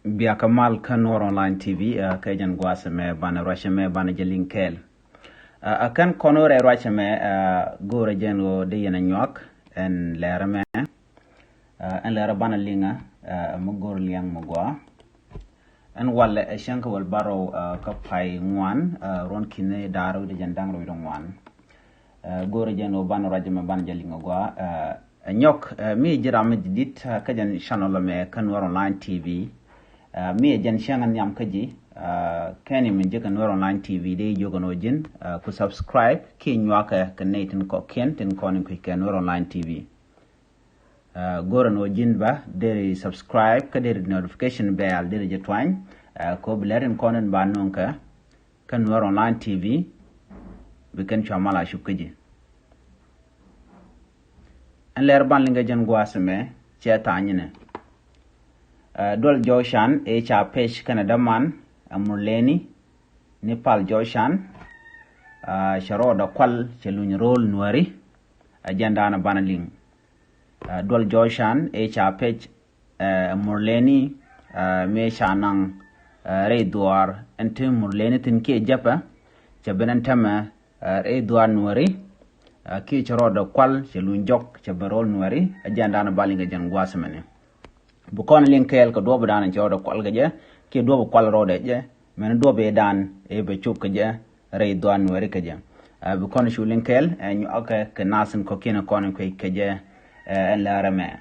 Bia Kamal Kanor Online TV kajan gwasa me bana rasha me bana jelin kel akan konor e rasha me gore jengo de yana nyok en lera me en lera bana linga mo gor liang mo gwa en wala e shanka wal baro ka pai ngwan ron kine daro de jandang ro ngwan gore jengo bana rasha me bana jelin gwa nyok mi jirama didit kajan channel me Kanor Online TV mi jan shangan yam kaji kani min je Kanor Online TV de jogono jin ku subscribe ki nywaka kanetin ko kenten konin ku Kanor Online TV gorano jin ba de subscribe ka de notification bell de je twany ko blaren konin ba nonka Kanor Online TV bi kan chamala shukaji an ler ban linga jan gwasme cheta anyine dol Joshan cha pesh Canada man amurleni Nepal Joshan sharoda kwal chelun rol nuari agenda na banaling dol Joshan cha pesh amurleni me shanang re duar ente murleni tin ke japa chabenan tama re duar nuari ki sharoda kwal chelun jok chabarol nuari agenda na balinga jan gwasmene bukon linkel ko dobo dan jodo kwal gaje ke dobo kwal rode je men dobe dan e be chup gaje re doan wari gaje bukon shu linkel en aka ke nasen ko kina kon ko gaje en la rame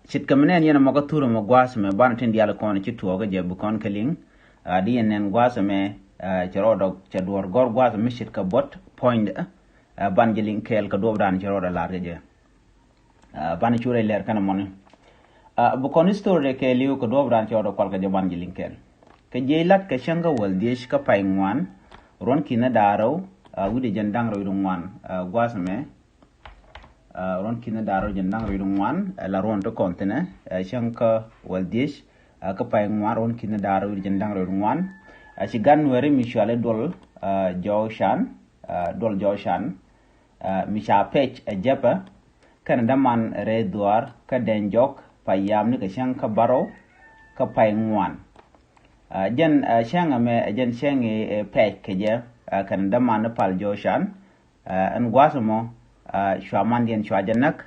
chit kamnen yana maga turu mo gwas me ban tin dial kon ci to gaje bukon keling di enen gwas me jodo chador gor gwas me chit ka bot point ban linkel ko dobo dan jodo la gaje ban chure ler kana mon bukon story ke liu ko dobran chodo kwal ka jaban jilinkel ke jelat ke shanga wal desh ka paingwan ron kina daro wude jandang ro idungwan gwasme ron kina daro jandang ro idungwan la ron to kontene shanka wal desh ka paingwan ron kina daro wude jandang ro idungwan si ganwere mishale dol Joshan misha pech japa kan daman re duar ka denjok payam ni ka shang ka baro ka pay ngwan jan shang me jan shang e pek ke je kan dama na pal Joshan an gwasmo shwaman den shwajanak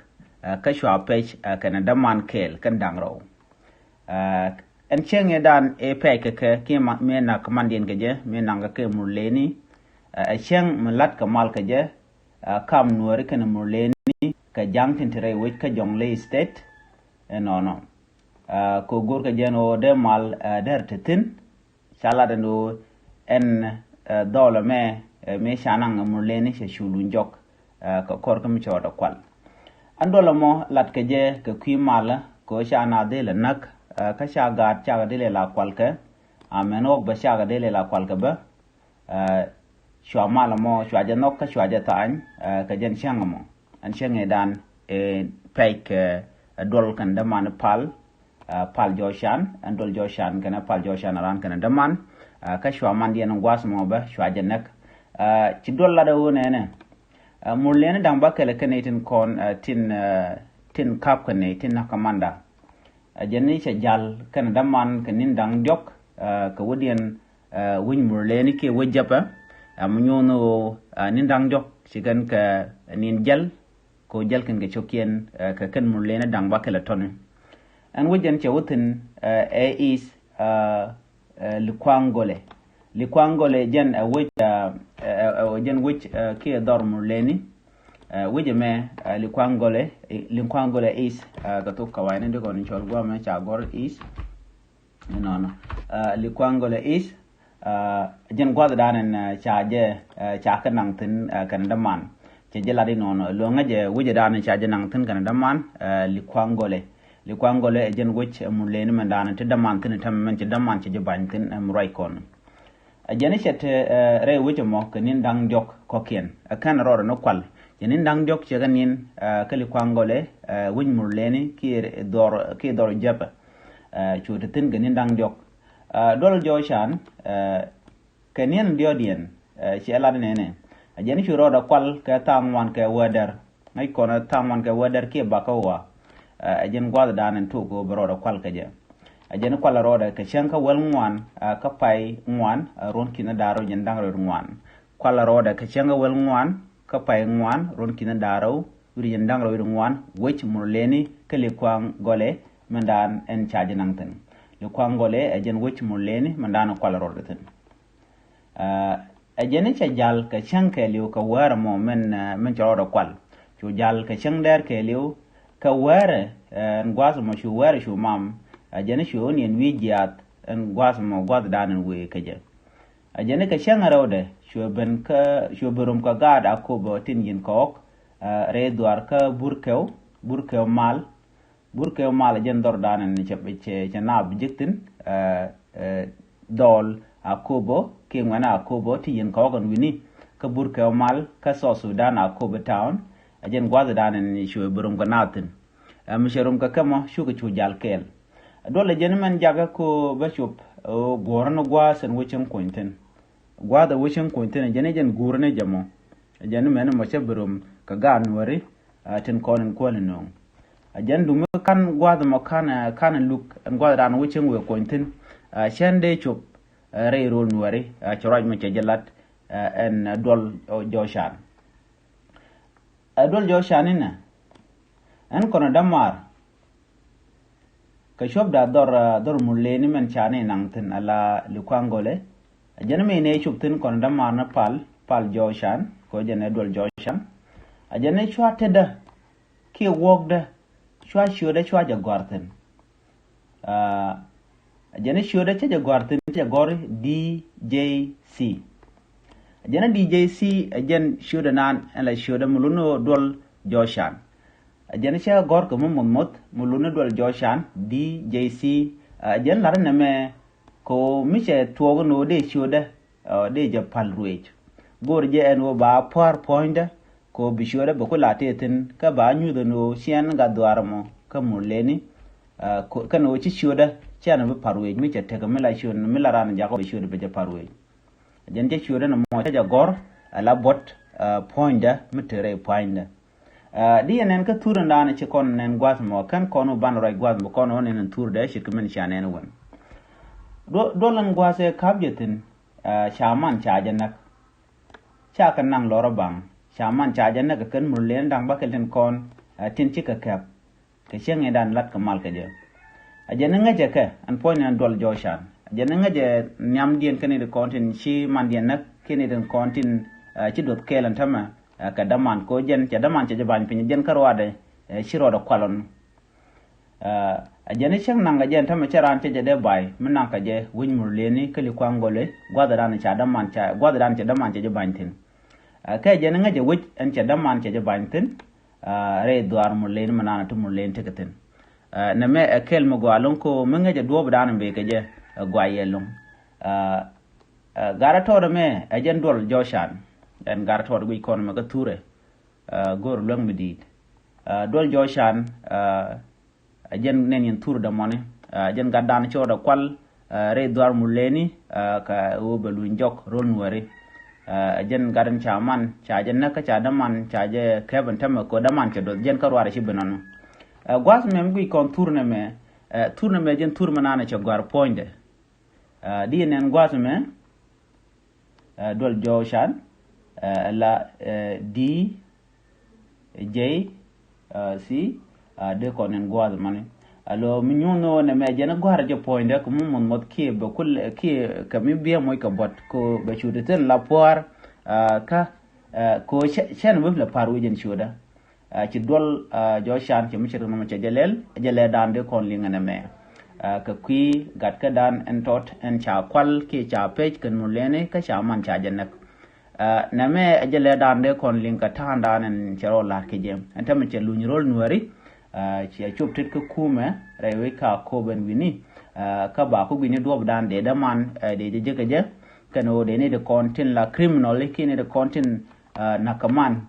ka shwa pech kan daman kel kan dangro an shang e dan e pek ke ki me na kamandien ke je me nanga ke murleni shang malat kamal ke je kam nuori kan murleni ka jangtin tere wit ka jongle state no ko gorka jeno de mal der tetin sala dando en dola me shanang murleni she shulun jok ko korka mi choda kwal andola mo lat ke je ke kwi mala ko shana de la nak ka shaga chaga de la kwal ke ameno ba shaga de la kwal ke ba shwa mala mo shwa janok ka shwa jatan ka jen shangamo an shange dan pek dol kan daman pal Joshan and dol Joshan kana pal Joshan ran kana daman ka shwa man dien ngwas mo ba shwa janak ci dol la da wona ne murlen dang ba kala kana tin kon tin kap kana tin nakamanda jenni cha jal kana daman kanin dang jok ka wodien win murlen ke wajapa amunyono nin dang jok sigan ka nin jal ko jalkin ga chokien ka kan murlena dang bakela ton an wajen che wutin is likwangole jen jen which ke dor murleni wije me likwangole is ka to kawaine de gon chol gwa me cha gor is no likwangole is jen gwa danen cha je cha kanang tin kan daman che jeladi non lo ngaje wuje dana cha janang tin kan daman likwangole jen wich muleni man dana te daman tin tam men che daman che ban tin murai kon jeni chet re wuje mo kanin dang jok kokien kan roro no kwal jenin dang jok che ganin ka likwangole win muleni ki dor japa chu te tin ganin dang jok dol Joshan kanin diodien che alade nene ajeni shuro da kwal ka tangwan ka weather ngai kona tangwan ka weather ke bakawa ajen gwada danen to go bro da kwal ka je jen kwala roda ka shanka wel ngwan ka pai ngwan ron kina daro jen dangro ngwan kwala roda ka shanka wel ngwan ka pai ngwan ron kina daro uri jen dangro ngwan wech murleni ka le kwang gole mandan en chaje nangten le kwang gole jen wech murleni mandan kwala roda ten jen cha jal ka shanka liu ka wara mo men choro kwal chu jal ka shang der ke liu ka wara ngwazo mo shu wara shu mam ajene shu ni wijiat en gwas mo gwad danen we keje ajene ka shangarode shu ben ka shu burum ka gad akobo tin yin kok re duar ka burkew mal jen dor danen ni che na bijiktin dol akobo ke ngwana akobo tin yin kok on wini ka burkew mal ka so sudan akobo town ajen gwad danen ni shu burum ka natin misherum ka kamo shu ka chu jal kel dole jeniman jaga ko bishop gorno gwasen wucin kointen gwada wucin kointen jen gurne jamo jeniman mo cheburum ka gan wari tin konen kolino jen dum kan gwada mo kan luk gwada dan wucin we kointen shende chup re rol nuari choraj mo chejelat en dol joshan ina en kono damar ka shob da dor muleni men chane nangten ala lukwangole ajane ne chuptin kon da marna pal joshan ko jane dol joshan ajane chwa teda ki wogda chwa shoda chwa jagorten ajane shoda che jagorten che gor DJC ajane DJC ajen shoda nan ala shoda muluno dol joshan ajane cha gor ko mumot muluna dol joshan DJC ajen lar na me ko miche tuogo no de shoda de je palruej gor je en wo ba PowerPoint ko bi shoda ba ko latetin ka ba nyu do no sian ga dwarmo ka muleni ko kano chi shoda chana ba parwej miche te ga mila shon mila ran ja ko shoda ba je parwej ajen je shoda no mo ja gor ala bot point mitere point di enen ka turan dana ci kon nen gwas mo kan kono ban roy gwas mo kono nen tur de shi kumen shanen won do lan gwase kabjetin shaman chajen nak cha kan nang loro bang shaman chajen nak kan mulen dang bakelten kon tin ci ka kap ke shenge dan lat kamal ke je ajene ngaje ke an point an dol joshan ajene ngaje nyam dien kan de kontin shi man dien nak kene den kontin ci dot kelan tama ka daman ko jen ca daman ca jabani pin jen karwade shiro da kwalon ajene chang nanga jen tama charan ca jade bay minan ka je win murleni kali kwangole gwada dan ca daman ca gwada dan ca daman ca jabani tin ka jen nga je wit an ca daman ca jabani tin re duar murleni manana to murleni tekatin na me kel mo gwalon ko menga je do dan be ka je gwayelon gara to me ajen dol joshan en gartor wi kon ma ture gor long medit dol joshan ajen nen yen tur da mone ajen gadan choda kwal re dwar muleni ka o belu njok ron wari ajen gadan chaman chajen naka cha daman chaje keben tam ko daman ke do jen karware shi benon gwas mem wi kon turne me jen tur manana cha gwar poinde di nen gwas me dol joshan la D J C de konen gwaz mane alo minyono ne me jena gwar je point ko mum mod ke be kul ke kami biya moy ka bot ko be chudeten la poar ka ko chen be la paru jen chuda ci dol jo shan ci mi ci no ci jele dan de kon li ngane me ka kui gat ka dan en tot en cha kwal ke cha page kan mulene ka cha man cha jenak na me ajele dande kon linka tanda nen chero la kejem antame che lunyrol nuari ci choptit ko kume rewe ka ko ben wini ka ba ko gini dob dan de man de je je kano de ne de content la criminal kini de content nakaman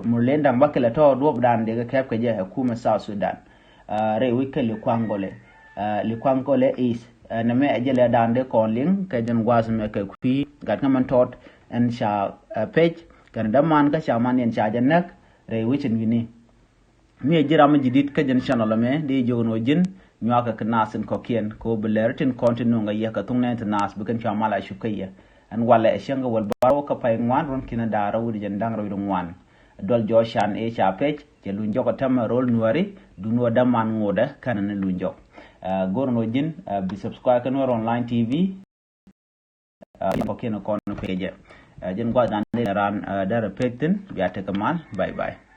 mulenda mbakela to dob dan de ka ke je kuma South Sudan rewe ke le kwangole is na me ajele dande kon ling ke jen was me ke kui gat man tot en sha page kan daman ka shaman en sha janak re wichin gini mi jiram jidit ka jen channel me de jono jin nyaka knasin ko kien ko belertin kontinu nga yaka tungne nas bukan chamala shukaya an wala shenga wal baro ka pay ngwan ron kina dara wudi jandang ro ngwan dol joshan e chapech je lunjo ko tam rol nuari duno daman ngoda kanana lunjo gorno jin bi subscribe kan online tv ko kina kon page jen gwa dan ran dara pektin biata kaman bye bye